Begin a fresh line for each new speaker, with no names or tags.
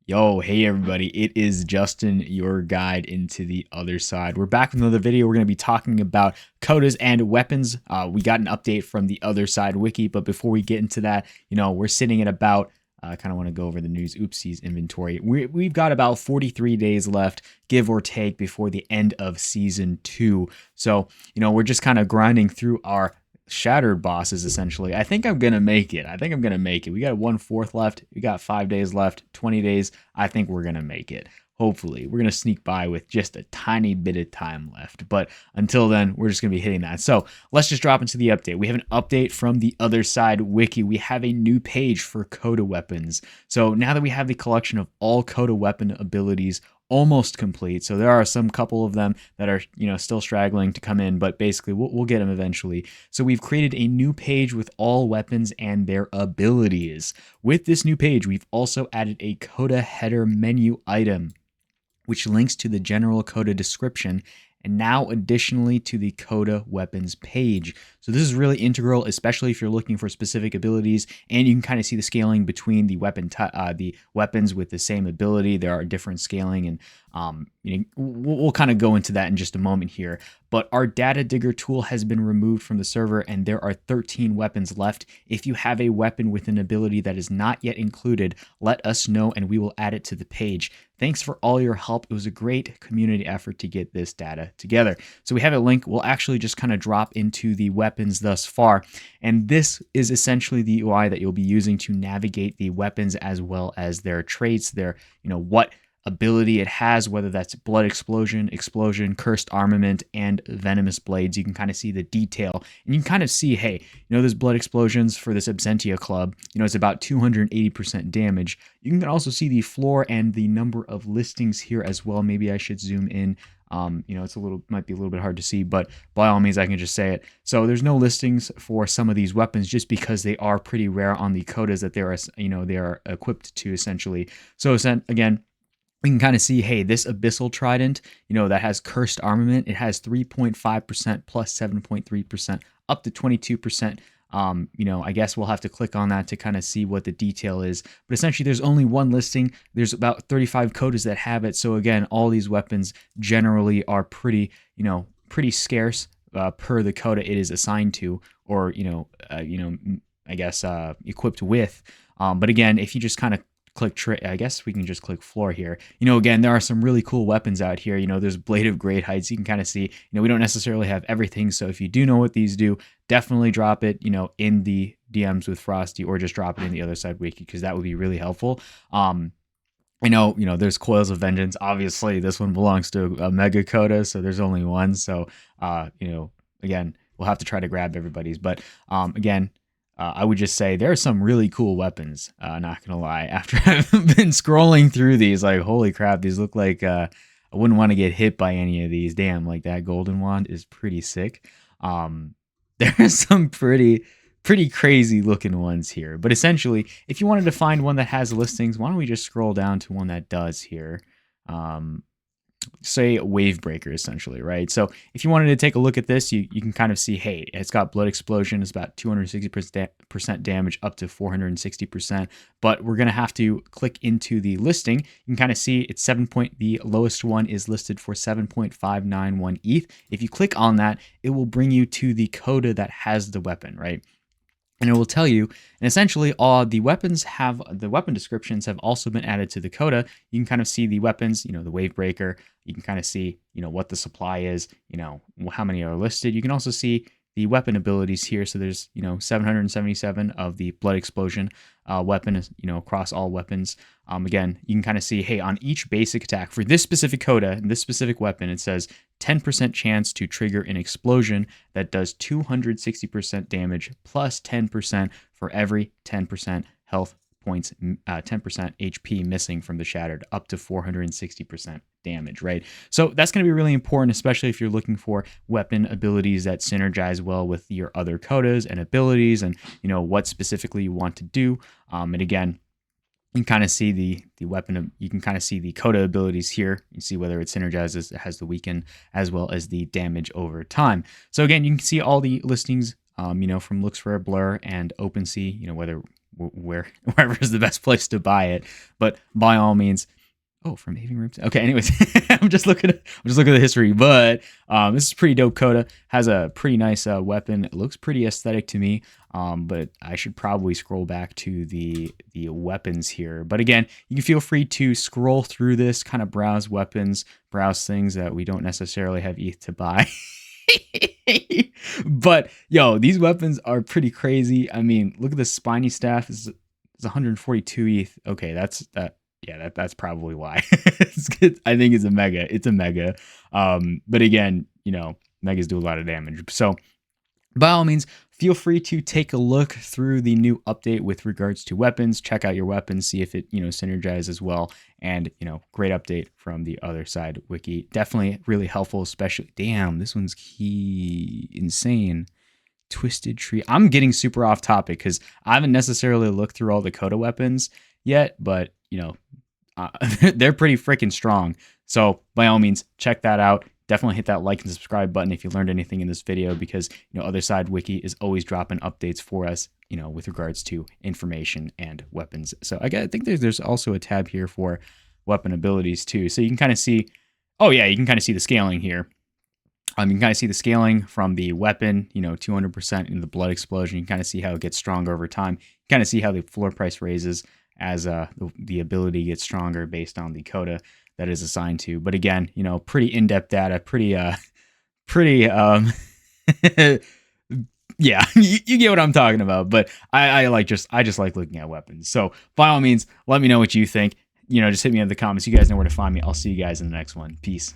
Yo, hey everybody, it is Justin, your guide into the other side. We're back with another video. We're going to be talking about Kodas and weapons. We got an update from the Otherside-Wiki, but before we get into that, we're sitting at about, I kind of want to go over the news, oopsies inventory. We've got about 43 days left, give or take, before the end of Season 2. So, we're just kind of grinding through our shattered bosses essentially. I think I'm gonna make it. We got 1/4 left. We got 5 days left, 20 days. I think we're gonna make it. Hopefully we're gonna sneak by with just a tiny bit of time left, but until then we're just gonna be hitting that. So let's just drop into the update. We have an update from the Otherside-Wiki. We have a new page for Koda Weapons. So now that we have the collection of all Koda weapon abilities almost complete, so there are some couple of them that are still straggling to come in, but basically we'll get them eventually. So we've created a new page with all weapons and their abilities. With this new page, we've also added a Koda header menu item, which links to the general Koda description, and now additionally to the Koda Weapons page. So this is really integral, especially if you're looking for specific abilities, and you can kind of see the scaling between the weapons with the same ability. There are different scaling, and we'll kind of go into that in just a moment here. But our data digger tool has been removed from the server, and there are 13 weapons left. If you have a weapon with an ability that is not yet included, let us know and we will add it to the page. Thanks for all your help. It was a great community effort to get this data together. So we have a link. We'll actually just kind of drop into the weapons thus far. And this is essentially the UI that you'll be using to navigate the weapons as well as their traits, their, what ability it has, whether that's blood explosion, cursed armament, and venomous blades. You can kind of see the detail, and you can kind of see, hey, there's blood explosions for this Absentia club. It's about 280% damage. You can also see the floor and the number of listings here as well. Maybe I should zoom in. It's might be a little bit hard to see, but by all means, I can just say it. So there's no listings for some of these weapons just because they are pretty rare on the Kodas that they are equipped to essentially. So again, we can kind of see, hey, this Abyssal Trident, that has cursed armament, it has 3.5% plus 7.3%, up to 22%. I guess we'll have to click on that to kind of see what the detail is. But essentially, there's only one listing. There's about 35 Kodas that have it. So again, all these weapons generally are pretty scarce per the Koda it is assigned to, or I guess equipped with. But again, if you just kind of I guess we can just click floor here. Again, there are some really cool weapons out here. There's Blade of Great Heights. You can kind of see, we don't necessarily have everything. So if you do know what these do, definitely drop it, in the DMs with Frosty, or just drop it in the Otherside-Wiki, because that would be really helpful. I know, there's Coils of Vengeance. Obviously, this one belongs to a Mega Koda, so there's only one. So, again, we'll have to try to grab everybody's. But again, I would just say there are some really cool weapons, not gonna lie. After I've been scrolling through these, like, holy crap, these look like I wouldn't want to get hit by any of these. Damn, like that golden wand is pretty sick. There's some pretty crazy looking ones here. But essentially, if you wanted to find one that has listings, why don't we just scroll down to one that does here? Say Wavebreaker, essentially, right? So if you wanted to take a look at this, you can kind of see, hey, it's got blood explosion. It's about 260% damage, up to 460%. But we're going to have to click into the listing. You can kind of see it's the lowest one is listed for 7.591 ETH. If you click on that, it will bring you to the Koda that has the weapon, right? And it will tell you, and essentially all the weapon descriptions have also been added to the Koda. You can kind of see the weapons, the Wavebreaker. You can kind of see, what the supply is, how many are listed. You can also see the weapon abilities here. So there's, 777 of the blood explosion weapon, across all weapons. Again, you can kind of see, hey, on each basic attack for this specific Koda and this specific weapon, it says 10% chance to trigger an explosion that does 260% damage plus 10% for every 10% health points, 10% HP missing from the shattered, up to 460% damage, right? So that's going to be really important, especially if you're looking for weapon abilities that synergize well with your other Kodas and abilities, and what specifically you want to do. And again, you can kind of see the weapon. You can kind of see the Koda abilities here. You see whether it synergizes, it has the weaken as well as the damage over time. So again, you can see all the listings, from Looks for a Blur and OpenSea, whether wherever is the best place to buy it. But by all means, oh, from Aving Rips. Okay, anyways, I'm just looking at the history, but this is pretty dope. Koda has a pretty nice weapon. It looks pretty aesthetic to me. But I should probably scroll back to the weapons here. But again, you can feel free to scroll through this, kind of browse weapons, browse things that we don't necessarily have ETH to buy. But yo, these weapons are pretty crazy. I mean, look at the spiny staff. It's 142 ETH. Okay, that's that. Yeah, that's probably why. I think it's a mega. It's a mega. But again, you know, megas do a lot of damage. So by all means, feel free to take a look through the new update with regards to weapons. Check out your weapons, see if it, you know, synergizes well. And, you know, great update from the Otherside-Wiki. Definitely really helpful, especially, damn, this one's insane. Twisted Tree. I'm getting super off topic because I haven't necessarily looked through all the Koda weapons yet, but, you know, they're pretty freaking strong. So by all means, check that out. Definitely hit that like and subscribe button if you learned anything in this video, because, you know, Otherside-Wiki is always dropping updates for us, you know, with regards to information and weapons. So I think there's also a tab here for weapon abilities too. So you can kind of see, oh yeah, you can kind of see the scaling here. You can kind of see the scaling from the weapon, you know, 200% in the blood explosion. You can kind of see how it gets stronger over time. You kind of see how the floor price raises as the ability gets stronger based on the Koda that is assigned to. But again, you know, pretty in-depth data, pretty yeah, you get what I'm talking about. But I just like looking at weapons. So by all means, let me know what you think. You know, just hit me in the comments. You guys know where to find me. I'll see you guys in the next one. Peace.